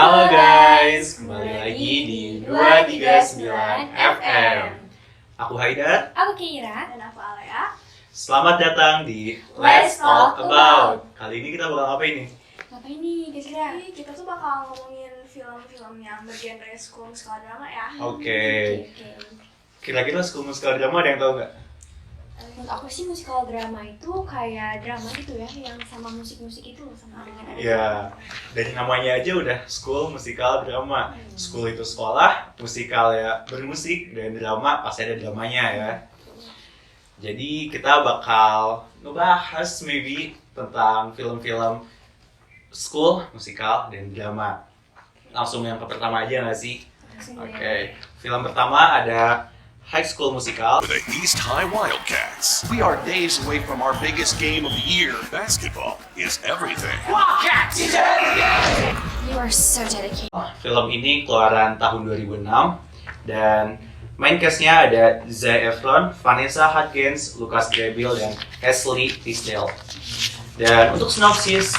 Halo guys, kembali lagi di 239 FM. Aku Haidar. Aku Kira. Dan aku Alea. Selamat datang di Let's Talk About. Kali ini kita bakal apa ini? Ngapain nih kira-kira? Jadi kita tuh bakal ngomongin film-film yang bergenre school musical drama ya. Oke. Kira-kira school musical drama ada yang tahu nggak? Menurut aku sih musical drama itu kayak drama gitu ya, yang sama musik-musik itu sama dengan ada. Ya, dari namanya aja udah school musical drama. School itu sekolah, musikal ya bermusik, dan drama pasti ada dramanya ya. Jadi kita bakal ngebahas maybe tentang film-film school, musikal, dan drama. Langsung yang pertama aja nggak sih? Oke. Film pertama ada High School Musical. The East High Wildcats. We are days away from our biggest game of the year. Basketball is everything. Wildcats is everything! You are so dedicated. Film ini keluaran tahun 2006 dan main cast-nya ada Zac Efron, Vanessa Hudgens, Lucas Grabeel, dan Ashley Tisdale. Dan untuk sinopsis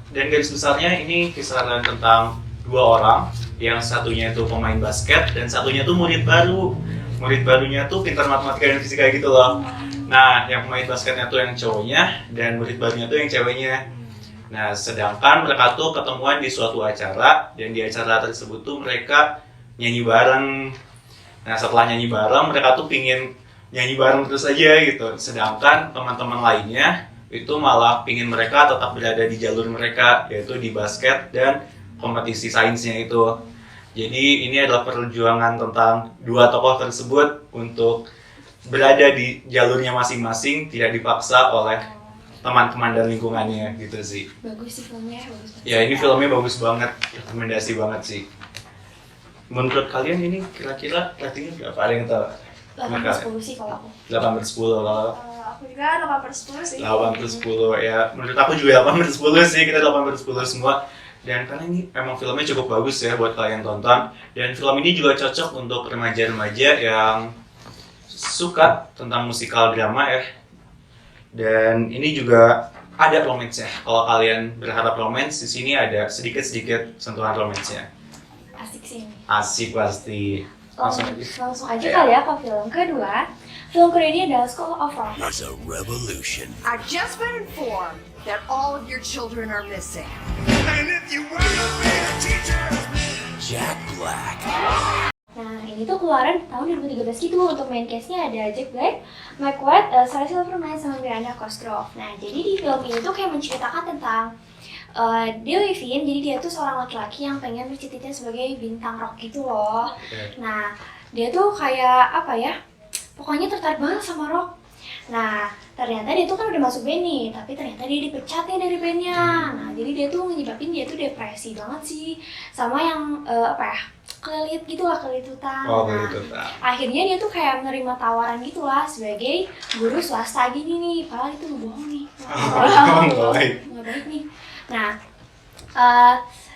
dan garis besarnya ini kisaran tentang dua orang, yang satunya itu pemain basket dan satunya tuh murid baru. Murid barunya tuh pintar matematika dan fisika gitu loh. Nah, yang pemain basketnya tuh yang cowoknya dan murid barunya tuh yang ceweknya. Nah, sedangkan mereka tuh ketemuan di suatu acara dan di acara tersebut tuh mereka nyanyi bareng. Nah, setelah nyanyi bareng mereka tuh pingin nyanyi bareng terus aja gitu. Sedangkan teman-teman lainnya itu malah pingin mereka tetap berada di jalur mereka, yaitu di basket dan kompetisi sainsnya itu. Jadi ini adalah perjuangan tentang dua tokoh tersebut untuk berada di jalurnya masing-masing, tidak dipaksa oleh teman-teman dan lingkungannya gitu sih. Bagus sih filmnya, bagus banget. Ya ini filmnya bagus banget, rekomendasi banget sih. Menurut kalian ini kira-kira ratingnya berapa? Ada yang tahu? 8/10 sih kalau aku. 8/10 kalau Aku juga 8/10 sih. 8/10 ya. Menurut aku juga 8/10 sih, kita 8/10 semua. Dan karena ini emang filmnya cukup bagus ya buat kalian tonton. Dan film ini juga cocok untuk remaja-remaja yang suka tentang musikal drama ya. Dan ini juga ada romance-nya. Kalau kalian berharap romance, di sini ada sedikit-sedikit sentuhan romance-nya. Asik sih ini. Asik pasti. Langsung aja kali ya ke film kedua. Film kedua ini adalah School of Rock. It's a revolution. I've just been informed that all of your children are missing. And if you wanna be a teacher, Jack Black. Nah, ini tuh keluaran tahun 2013 gitu. Untuk main cast-nya ada Jack Black, Mike White, Sarah Silverman, sama Miranda Cosgrove. Nah, jadi di film ini tuh kayak menceritakan tentang Dewi Vin. Jadi dia tuh seorang laki-laki yang pengen bercita-cita sebagai bintang rock gitu loh. Nah, dia tuh kayak apa ya, pokoknya tertarik banget sama rock. Nah, ternyata dia tuh kan udah masuk band nih, tapi ternyata dia dipecat nih dari bandnya. Nah, jadi dia tuh menyebabin dia tuh depresi banget sih, sama yang kelilit gitu lah, kelitutan. Nah, akhirnya dia tuh kayak menerima tawaran gitu lah sebagai guru swasta gini nih, padahal itu bohong nih. Nggak baik nih. Nah,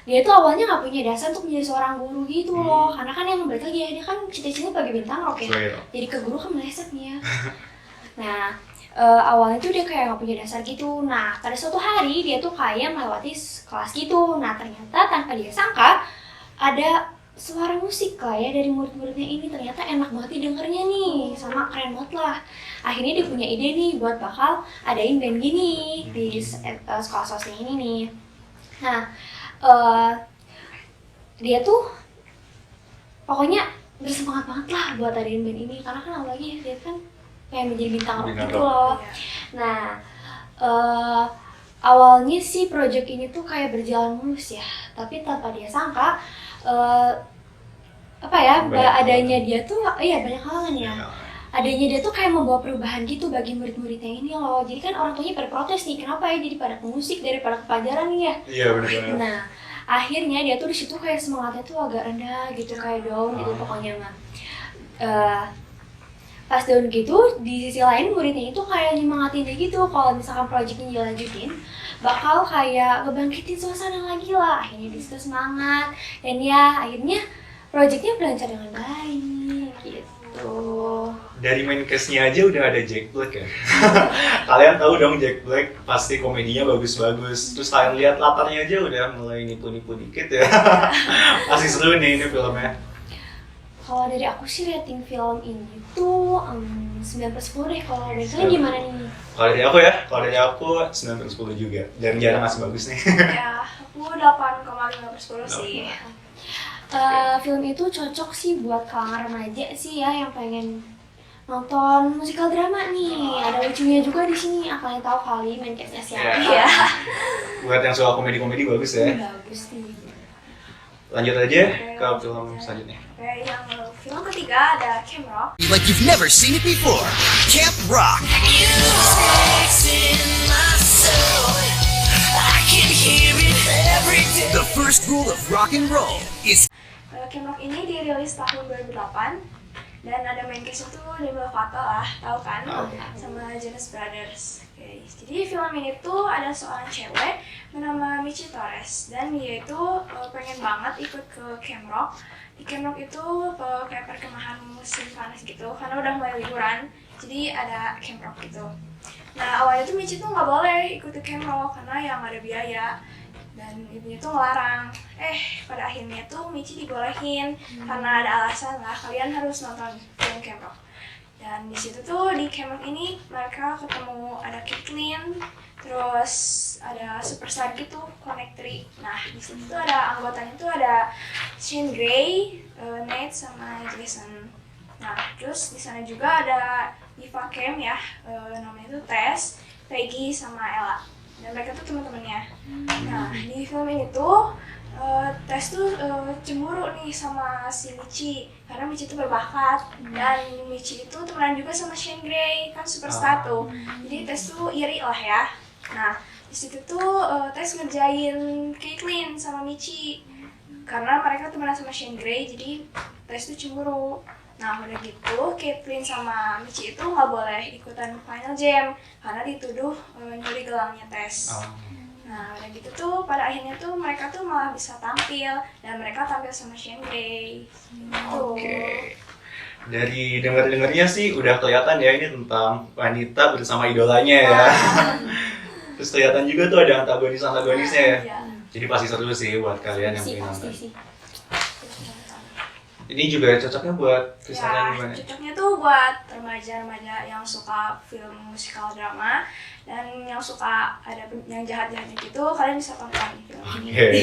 dia tuh awalnya nggak punya dasar untuk menjadi seorang guru gitu loh, karena kan yang berarti dia kan cita-citanya sebagai bintang rock ya. Jadi ke guru kan meleset nih ya. Nah, awalnya tuh dia kayak nggak punya dasar gitu. Nah, pada suatu hari dia tuh kayak melewati kelas gitu. Nah, ternyata tanpa dia sangka ada suara musik lah ya dari murid-muridnya ini. Ternyata enak banget didengarnya nih, sama keren banget lah. Akhirnya dia punya ide nih buat bakal adain band gini di sekolah swasta ini nih. Nah, dia tuh pokoknya bersemangat banget lah buat adain band ini, karena kan awalnya dia kan pengen menjadi bintang rock gitu loh. Nah, awalnya sih project ini tuh kayak berjalan mulus ya, tapi tanpa dia sangka adanya dia tuh banyak halangan ya. Adanya dia tuh kayak membawa perubahan gitu bagi murid-muridnya ini loh. Jadi kan orang tuanya pada protes nih, kenapa ya jadi pada ke musik daripada ke pelajaran nih ya. Iya benar. Nah, akhirnya dia tuh di situ kayak semangatnya tuh agak rendah gitu, kayak down gitu pokoknya mah. Pas down gitu, di sisi lain muridnya itu kayak nyemangatin dia gitu kalau misalkan project ini dilanjutin bakal kayak ngebangkitin suasana lagi lah. Akhirnya di situ semangat dan ya akhirnya projectnya berlancar dengan baik gitu. gitu. Dari main cast-nya aja udah ada Jack Black ya. Kalian tahu dong Jack Black pasti komedinya bagus-bagus. Terus kalian lihat latarnya aja udah mulai nipu-nipu dikit ya. Pasti seru nih ini filmnya. Kalau dari aku sih rating film ini tuh 9/10 deh. Kalau dari kalian gimana nih? Kalau dari aku 9/10 juga. Dan jarang masih bagus nih. Ya, aku 8,5/10 sih. Film itu cocok sih buat kalangan remaja sih ya yang pengen nonton musikal drama nih. Ada lucunya juga di sini. Kalian tahu kali main cast-nya siapa? Iya. Buat yang suka komedi-komedi bagus ya. Bagus nih. Lanjut aja ke film selanjutnya. Oke, yang film ketiga ada Camp Rock. Like you've never seen it before. Camp Rock. The first rule of rock and roll is Camp Rock ini dirilis tahun 2008 dan ada main cast itu Demi Lovato lah, tahu kan? Sama Jonas Brothers. Oke, jadi film ini tuh ada seorang cewek bernama Michi Torres dan dia itu pengen banget ikut ke Camp Rock. Di Camp Rock itu kayak perkemahan musim panas gitu karena udah mulai liburan, jadi ada Camp Rock gitu. Nah awalnya tuh Michi tuh nggak boleh ikut ke Camp Rock karena yang ada biaya dan ibunya tuh ngelarang. Pada akhirnya tuh Michi dibolehin karena ada alasan lah, kalian harus nonton film Camp Rock. Dan di situ tuh di Camp Rock ini mereka ketemu ada Caitlyn, terus ada superstar gitu, Connect 3. Nah di situ tuh ada anggotanya tuh ada Shane Gray, Nate sama Jason. Nah terus di sana juga ada Eva Cam ya, namanya tuh Tess, Peggy sama Ella. Dan mereka tuh teman-temannya. Nah di film ini tuh Tess tuh cemburu nih sama si Michi karena Michi tuh berbakat dan Michi itu temenan juga sama Shane Gray kan superstar tuh. Jadi Tess tuh iri lah ya. Nah di situ tuh Tess ngerjain Caitlyn sama Michi karena mereka temenan sama Shane Gray, jadi Tess tuh cemburu. Nah udah gitu Caitlyn sama Michi itu nggak boleh ikutan final jam karena dituduh nyuri gelangnya Tess. Nah udah gitu tuh pada akhirnya tuh mereka tuh malah bisa tampil dan mereka tampil sama Shane Gray. Oke. Dari dengar-dengarnya sih udah kelihatan ya ini tentang wanita bersama idolanya ya. Terus kelihatan juga tuh ada antagonisnya ya. Iya. Jadi pasti seru sih buat kalian yang Pasti pengen pasti nonton. sih. Ini juga cocoknya buat kesannya Ya, gimana? cocoknya tuh buat remaja-remaja yang suka film musikal drama dan yang suka ada yang jahat-jahatnya gitu, kalian bisa tonton film ini. Oke.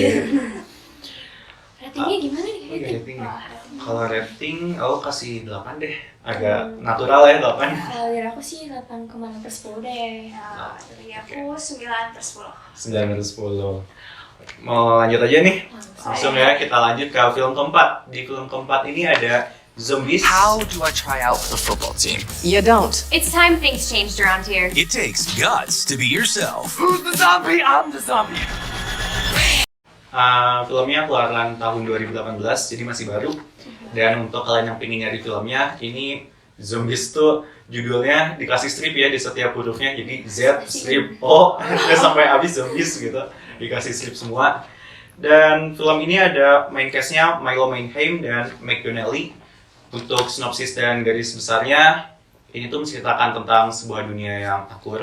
Ratingnya gimana nih? Oh, iya, rating ya. Wah, rating. Kalau rating, aku kasih 8 deh. Agak natural ya 8. Kalau dari aku sih 8,6/10 deh. Nah, dari aku 9/10. 9/10. Mau lanjut aja nih? Langsung ya, kita lanjut ke film keempat. Di film keempat ini ada Zombies. how do I try out for the football team? You don't. It's time things changed around here. It takes guts to be yourself. Who's the zombie? I'm the zombie. Filmnya keluaran tahun 2018, jadi masih baru. Dan untuk kalian yang pengen nyari filmnya, ini Zombies tuh judulnya dikasih strip ya di setiap hurufnya, jadi Z, strip O, dan sampai habis Zombies gitu, dikasih strip semua. Dan film ini ada main cast-nya Milo Manheim dan Meg Donnelly. Untuk sinopsis dan garis besarnya, ini tuh menceritakan tentang sebuah dunia yang akur,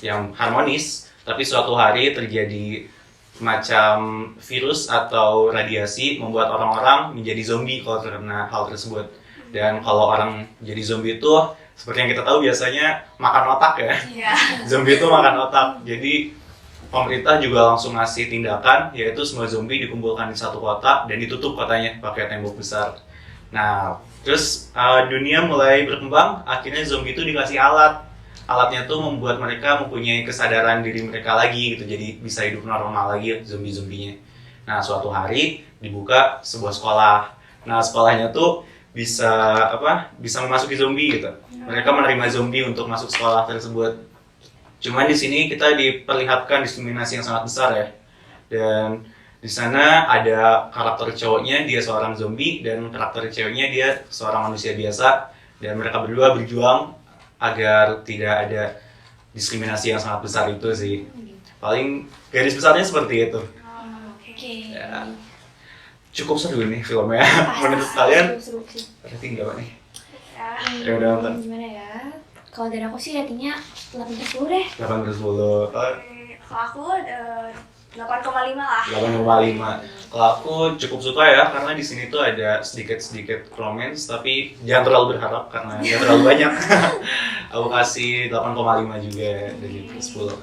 yang harmonis, tapi suatu hari terjadi macam virus atau radiasi membuat orang-orang menjadi zombie kalau terkena hal tersebut. Dan kalau orang jadi zombie itu seperti yang kita tahu biasanya makan otak ya. Iya. Zombie itu makan otak. Jadi pemerintah juga langsung ngasih tindakan, yaitu semua zombie dikumpulkan di satu kota dan ditutup kotanya pakai tembok besar. Nah, terus dunia mulai berkembang, akhirnya zombie itu dikasih alat. Alatnya tuh membuat mereka mempunyai kesadaran diri mereka lagi gitu, jadi bisa hidup normal lagi zombie-zombinya. Nah, suatu hari dibuka sebuah sekolah. Nah, sekolahnya tuh bisa memasuki zombie gitu. Mereka menerima zombie untuk masuk sekolah tersebut. Cuman di sini kita diperlihatkan diskriminasi yang sangat besar ya. Dan di sana ada karakter cowoknya, dia seorang zombie, dan karakter ceweknya dia seorang manusia biasa. Dan mereka berdua berjuang agar tidak ada diskriminasi yang sangat besar itu sih. Paling garis besarnya seperti itu. Oke. Ya, cukup seru nih filmnya. Menurut kalian Seru sih. rating berapa nih? Ya. Ya udah nonton. Gimana ya? Kalau dari aku sih ratingnya 8/10 deh. 8/10. Kalau aku 8,5 lah. 8,5. Kalau aku cukup suka ya karena di sini tuh ada sedikit romance tapi jangan terlalu berharap karena nggak terlalu banyak. Aku kasih 8,5 juga dari 10.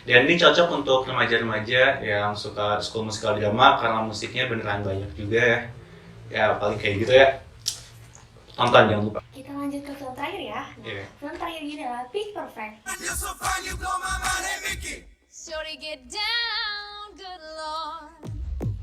Dan ini cocok untuk remaja-remaja yang suka school musical drama karena musiknya beneran banyak juga ya. Ya paling kayak gitu ya. Tonton jangan lupa. Kita lanjut ke film terakhir ya. Iya. Film terakhir ini adalah Pitch Perfect. Shorty get down, good lord.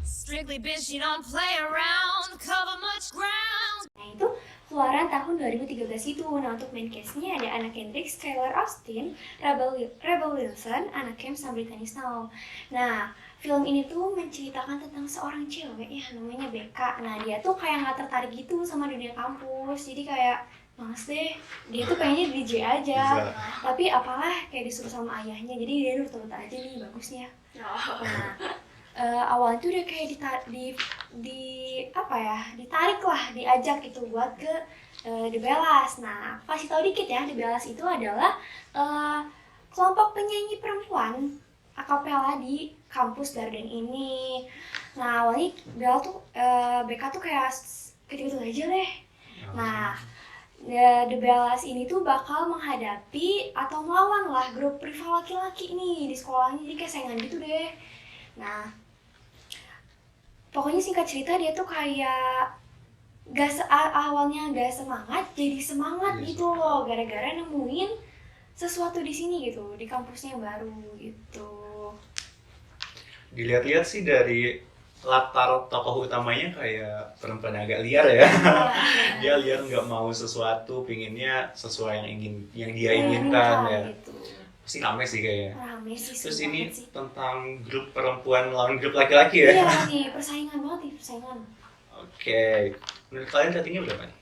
Strictly bitch, you don't play around, cover much ground. Nah itu keluaran tahun 2013 itu. Nah untuk main cast-nya ada Anna Kendrick, Skylar Austin, Rebel Wilson, Anna Kim, sama Brittany Snow. Nah film ini tuh menceritakan tentang seorang cewek ya namanya Becca. Nah dia tuh kayak nggak tertarik gitu sama dunia kampus. Jadi kayak males deh, dia tuh kayaknya DJ aja. Bisa. Tapi apalah kayak disuruh sama ayahnya. Jadi dia nurut-nurut aja nih bagusnya. Nah awalnya tuh udah kayak ditarik lah, diajak gitu buat ke The Bellas. Nah, kasih tahu dikit ya, The Bellas itu adalah kelompok penyanyi perempuan akapela di kampus Darden ini. Nah, awalnya Becca tuh kayak gitu-gitu aja deh. Nah, The Bellas ini tuh bakal menghadapi atau melawan lah grup rival laki-laki nih di sekolahnya, jadi kayak saingan gitu deh. Nah, pokoknya singkat cerita dia tuh kayak awalnya gak semangat jadi semangat gitu loh gara-gara nemuin sesuatu di sini gitu di kampusnya yang baru gitu. Dilihat-lihat sih dari latar tokoh utamanya kayak perempuan agak liar ya. Dia liar nggak mau sesuatu, pinginnya sesuai yang dia inginkan ya. Gitu. Pasti rame sih kayaknya. Rame sih. Terus seru ini banget sih. tentang grup perempuan lawan grup laki-laki ya? Iya nih persaingan banget nih persaingan. Oke. Menurut kalian ratingnya berapa nih?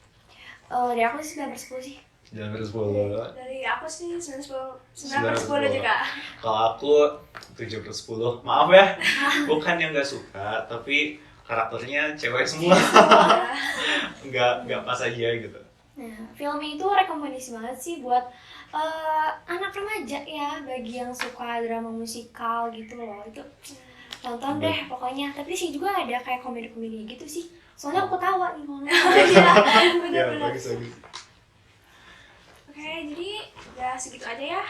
Dari aku sih 9/10 sih. 9/10. Dari aku sih 9/10 juga. Kalau aku 7/10. Maaf ya, bukan yang nggak suka, tapi karakternya cewek semua. nggak pas aja gitu. Nah, film itu rekomendasi banget sih buat anak remaja ya, bagi yang suka drama musikal gitu loh. Itu tonton deh pokoknya. Tapi sih juga ada kayak komedi-komedi gitu sih. Soalnya aku ketawa nih kalau Ya, bagus. Oke, jadi udah segitu aja ya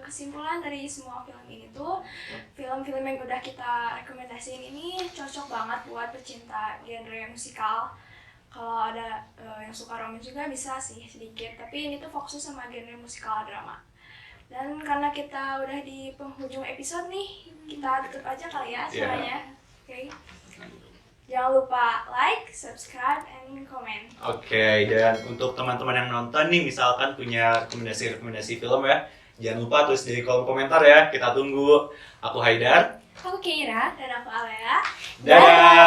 kesimpulan dari semua film ini tuh. Film-film yang udah kita rekomendasiin ini cocok banget buat pecinta genre musikal. Kalau ada yang suka romance juga bisa sih sedikit, tapi ini tuh fokusnya sama genre musikal drama. Dan karena kita udah di penghujung episode nih, kita tutup aja kali ya acaranya. Oke. Jangan lupa like, subscribe, and comment. Oke, dan untuk teman-teman yang nonton nih, misalkan punya rekomendasi film ya, jangan lupa tulis di kolom komentar ya, kita tunggu. Aku Haidar. Aku Keira. Dan aku Alea. Dadah!